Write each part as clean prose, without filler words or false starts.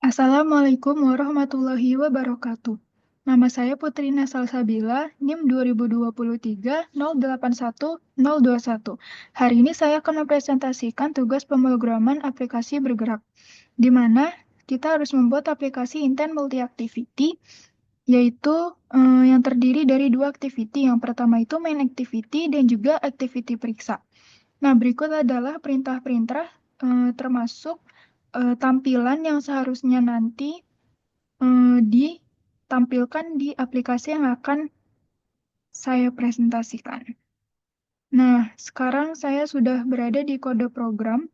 Assalamualaikum warahmatullahi wabarakatuh. Nama saya Putrina Salsabila, NIM 2023 081021. Hari ini saya akan mempresentasikan tugas pemrograman aplikasi bergerak, di mana kita harus membuat aplikasi Intent Multi Activity, yaitu yang terdiri dari dua activity. Yang pertama itu main activity dan juga activity periksa. Nah, berikut adalah perintah-perintah termasuk tampilan yang seharusnya nanti ditampilkan di aplikasi yang akan saya presentasikan. Nah, sekarang saya sudah berada di kode program.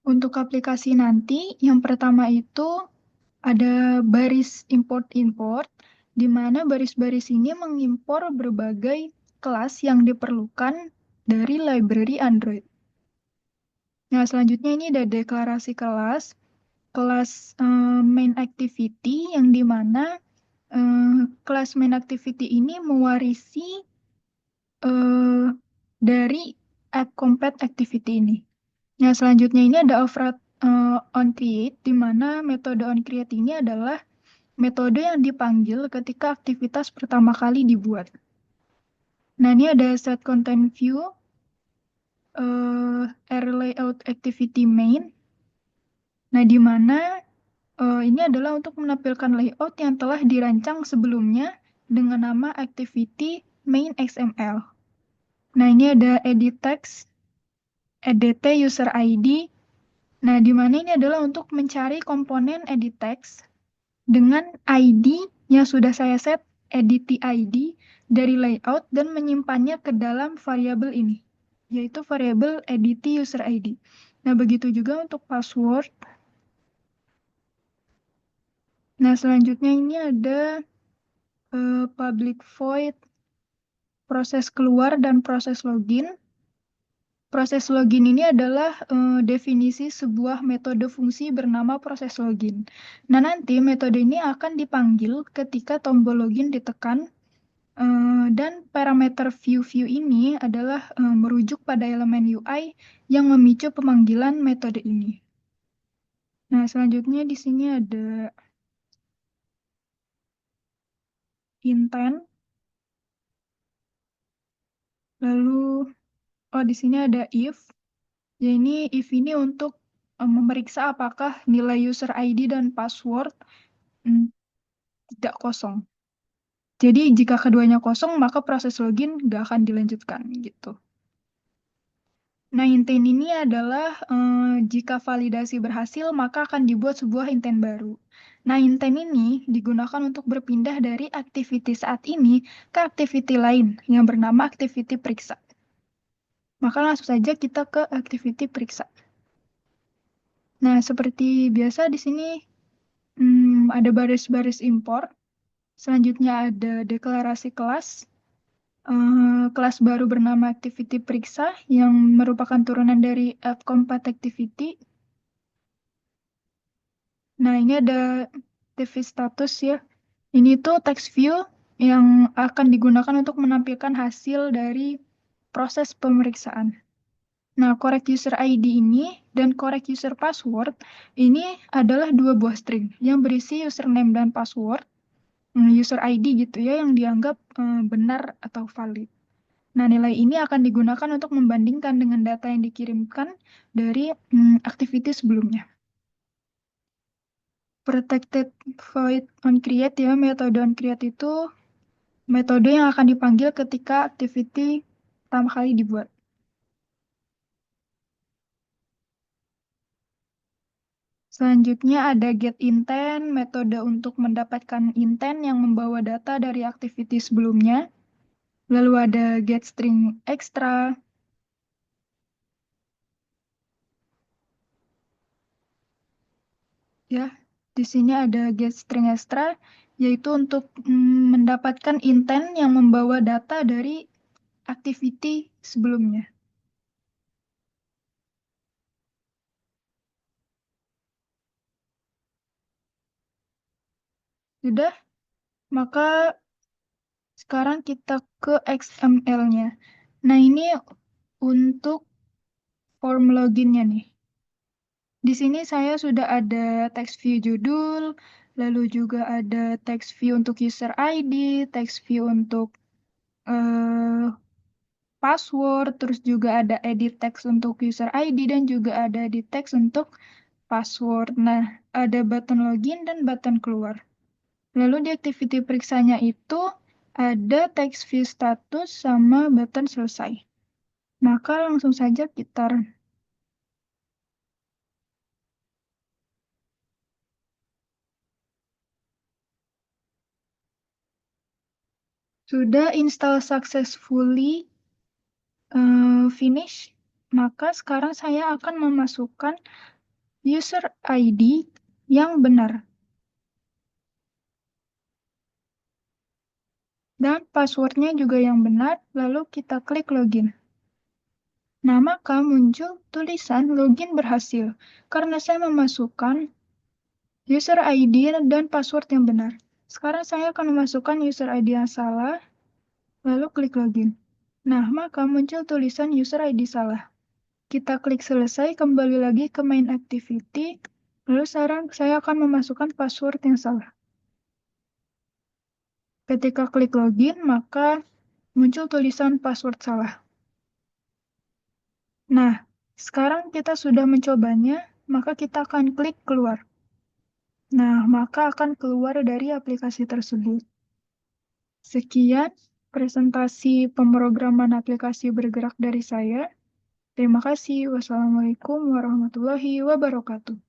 Untuk aplikasi nanti, yang pertama itu ada baris import-import, di mana baris-baris ini mengimpor berbagai kelas yang diperlukan dari library Android. Nah, selanjutnya ini ada deklarasi kelas, main activity, yang di mana kelas main activity ini mewarisi dari app compat activity ini. Nah, selanjutnya ini ada override on create, di mana metode on create ini adalah metode yang dipanggil ketika aktivitas pertama kali dibuat. Nah, ini ada set content view, array layout activity main. Nah, di mana ini adalah untuk menampilkan layout yang telah dirancang sebelumnya dengan nama activity main XML. Nah, ini ada edit text, edit user ID. Nah, di mana ini adalah untuk mencari komponen edit text dengan ID yang sudah saya set, edit ID dari layout dan menyimpannya ke dalam variabel ini, yaitu variabel edit user ID. Nah, begitu juga untuk password. Nah, selanjutnya ini ada public void, proses keluar, dan proses login. Proses login ini adalah definisi sebuah metode fungsi bernama proses login. Nah, nanti metode ini akan dipanggil ketika tombol login ditekan, dan parameter view ini adalah merujuk pada elemen UI yang memicu pemanggilan metode ini. Nah, selanjutnya di sini ada intent, lalu di sini ada if. Ya, if ini untuk memeriksa apakah nilai user ID dan password tidak kosong. Jadi jika keduanya kosong, maka proses login nggak akan dilanjutkan gitu. Nah, intent ini adalah jika validasi berhasil, maka akan dibuat sebuah intent baru. Nah, intent ini digunakan untuk berpindah dari activity saat ini ke activity lain yang bernama activity periksa. Maka langsung saja kita ke activity periksa. Nah, seperti biasa di sini ada baris-baris import. Selanjutnya ada deklarasi kelas. Kelas baru bernama activity periksa yang merupakan turunan dari app compat activity. Nah, ini ada TV status ya. Ini tuh text view yang akan digunakan untuk menampilkan hasil dari proses pemeriksaan. Nah, correct user ID ini dan correct user password ini adalah dua buah string yang berisi username dan password, user ID gitu ya, yang dianggap benar atau valid. Nah, nilai ini akan digunakan untuk membandingkan dengan data yang dikirimkan dari activity sebelumnya. Protected void on create ya, metode on create itu metode yang akan dipanggil ketika activity pertama kali dibuat. Selanjutnya ada get intent, metode untuk mendapatkan intent yang membawa data dari activity sebelumnya. Lalu ada get string extra. Ya, di sini ada get string extra, yaitu untuk mendapatkan intent yang membawa data dari activity sebelumnya. Sudah, maka sekarang kita ke XML-nya. Nah, ini untuk form loginnya nih. Di sini saya sudah ada text view judul, lalu juga ada text view untuk user ID, text view untuk eh, password, terus juga ada edit text untuk user ID, dan juga ada edit text untuk password. Nah, ada button login dan button keluar. Lalu di activity periksanya itu ada text view status sama button selesai. Maka langsung saja kita run. Sudah install successfully finish, maka sekarang saya akan memasukkan user ID yang benar dan passwordnya juga yang benar, lalu kita klik login. Nah, maka muncul tulisan login berhasil karena saya memasukkan user ID dan password yang benar. Sekarang saya akan memasukkan user ID yang salah, lalu klik login. Nah, maka muncul tulisan user ID salah. Kita klik selesai, kembali lagi ke main activity, lalu sekarang saya akan memasukkan password yang salah. Ketika klik login, maka muncul tulisan password salah. Nah, sekarang kita sudah mencobanya, maka kita akan klik keluar. Nah, maka akan keluar dari aplikasi tersebut. Sekian presentasi pemrograman aplikasi bergerak dari saya. Terima kasih. Wassalamualaikum warahmatullahi wabarakatuh.